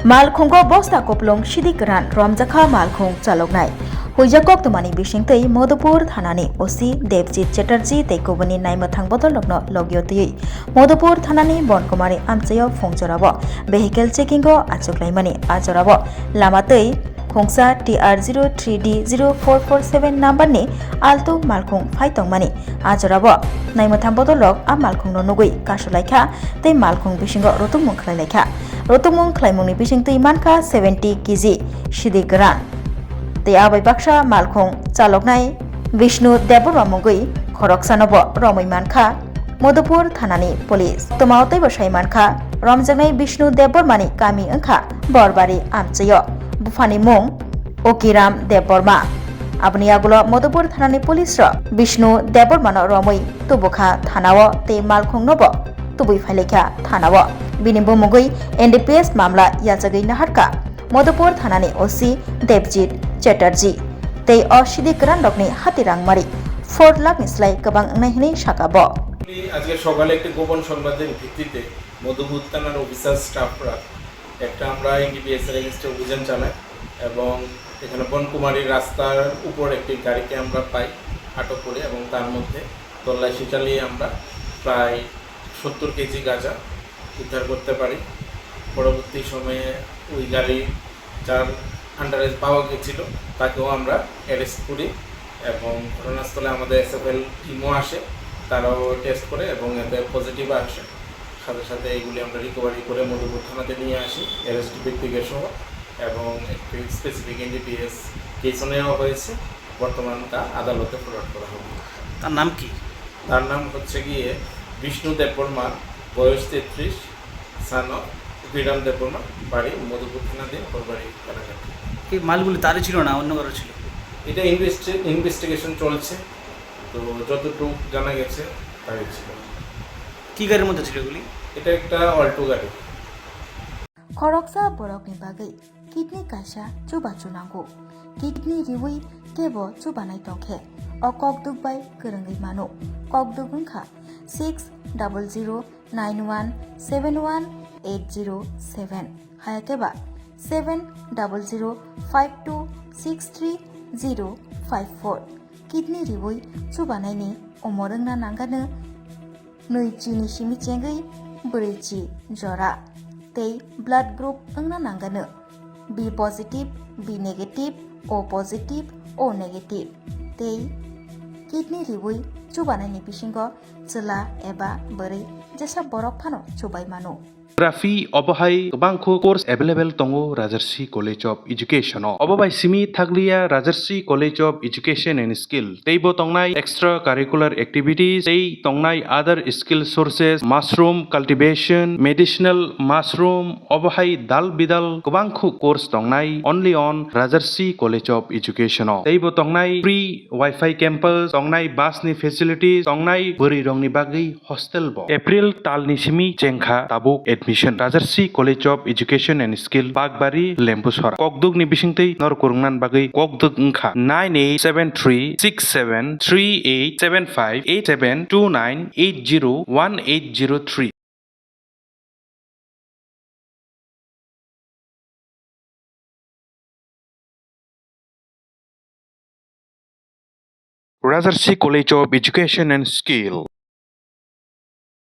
Malkhungo bosta koplong sidigran romjakha malkhung chaloknai. Huijakok tumani bisingtei Modhupur thanani osi Devjit Chatterjee teikobani naimathang bodolokno logyotei. Modhupur thanani Bonkumari amchayo phongchorabo vehicle checkingo achoklaimani ajorabo lamatei khongsa TR03D0447 number ni altu malkhung phaitongmani ajorabo naimathang bodolok a malkhungno nugui kasulaikha tei malkhung bisingo rotumung khlailekha rotumung khlaimungni bisingtei manka 70 kg sidigran tei abai baksa malkhung chaloknai Vishnu Deborma mugui khoroksanabo romoi mankha Modhupur thanani police tomautei bosai mankha romjaknai Vishnu Debormani kami wngkha Borbari amchayo bufani mung Okiram Deborma aboni agulo Modhupur thanani police ro Vishnu Debormano romoi tubukha thanao tei malkhungnobo tubui phailekha thanao bini bumugui NDPS mamla yachagui naharka Modhupur thanani OC Devjit Chatterjee tei অশিদি গ্রান্ডকনি হাতিরাংমারি 4 lakh নিসলাই গোবাং নাইহিনি সাকাবো আজকে সকালে একটি গোপন সংবাদের ভিত্তিতে মধুপুর থানার officer স্টাফরা একটা আমরা এনডিপিএস এর এগেইনস্টে অভিযান চালাই এবং এখানে বনকুমারী রাস্তার উপর একটি গাড়িকে আমরা পাই আটক করে এবং তার মধ্যে তল্লাশি চালিয়ে আমরা প্রায় 70 কেজি গাঁজা উদ্ধার করতে পারি। পরবর্তী সময়ে ওই গাড়ি যার আন্ডারে পাওয়া গেছিল তাকেও আমরা অ্যারেস্ট করি এবং ঘটনাস্থলে আমাদের এসএফএল টিমও আসে, তারাও টেস্ট করে এবং এতে পজিটিভ আসে। সাথে সাথে এইগুলি আমরা রিকভারি করে মধুপুর থানাতে নিয়ে আসি অ্যারেস্ট ব্যক্তিকে সহ এবং একটি স্পেসিফিক এনডিপিএস কেসও নেওয়া হয়েছে। বর্তমান তা আদালতে ফরওয়ার্ড করা হবে। তার নাম কি? তার নাম হচ্ছে গিয়ে বিষ্ণু দেববর্মা, বয়স 33, সান অফ বিরাম দেববর্মা, বাড়ি মধুপুর থানাধীন পরবাড়ি এলাকায়। এই মালগুলি তারই ছিল না অন্য কারো ছিল? এটা ইনভেস্টিগেশন চলছে, তো যতটুকু জানা গেছে তাই ছিল। কি গাড়ির মধ্যে ছিল এগুলি? এটা একটা অল্টো গাড়ি। খরকসা বরকনি বাগৈ কিডনি কাইসা চুবাচু নাंगौ কিডনি রিউই কেবো চুবানাय tongkhe o kokduk bai gorongoi mano kokduk wngkha 6009171807 hayakeba 7005263054 kidney রিউই চুবানাयनि omorongna nangano noichini simi chengei breichi jora tei blood group wngna nangano B positive, B negative, O positive, O negative tei kidney riwui chubanayni bisingo chela eba borei jesa borok phano chubai mano Geography obohai gobangkho course available tongo Rajarsi College of Education obobai simi thaglia Rajarsi College of Education and Skill teibo tongnai extra curricular activities tei tongnai other skill sources mushroom cultivation medicinal mushroom obohai dal bidal gobangkho course tongnai only on Rajarsi College of Education teibo tongnai free wifi campus tongnai bus ni facilities tongnai bori rongni bagi hostel bo April talni simi chengkha tabuk admission Rajarsi College of Education and Skill Bagbari Lembusora kokduk ni bisingtei nor kurungnan bagai kokduk wngkha 98736738758729801803 Rajarsi College of Education and Skill